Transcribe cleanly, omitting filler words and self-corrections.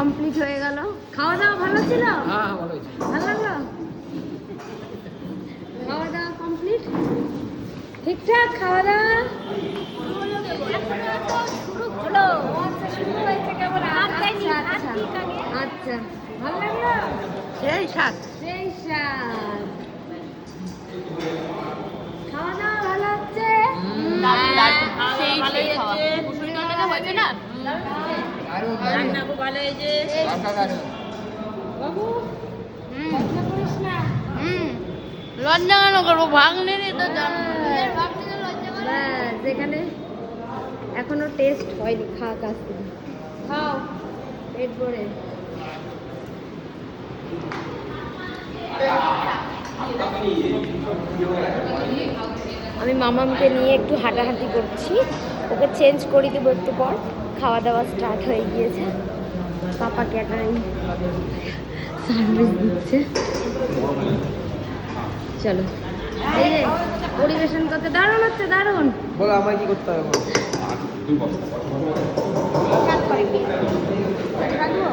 Complete হয়ে গেল। খাওয়া দাওয়া ভালো ছিল? হ্যাঁ ভালো হয়েছে। ভালো লাগলো? খাওয়া দাওয়া কমপ্লিট, ঠিকঠাক খাওয়া দাওয়া শুরু হলো? আচ্ছা শুরু হয়েছে কেবল। আচ্ছা আচ্ছা, ভালো লাগলো? সেই স্বাদ। সেই স্বাদ। খাওয়া দাওয়া ভালো হচ্ছে? সেই হয়েছে না, রান্না খুব ভালো হয়েছে বাবু লজ্জা করিস না। লজ্জা কেন করবো, ভাগ নেই তো ব্যাস, এখানে এখনো টেস্ট হয়নি, খাওয়া কাজ থেকে খাও পেট ভরে। আমি মামামকে নিয়ে একটু হাঁটাহাঁটি করছি, ওকে চেঞ্জ করে দেবো একটু পর। খাওয়া দাওয়া স্টার্ট হয়ে গিয়েছে, পাপা ক্যাটারিং সার্ভিস দিচ্ছে। চলো, এই যে পরিবেশন করতে দারুণ হচ্ছে, দারুণ। বলো আমায় কি করতে হবে? রাখবো।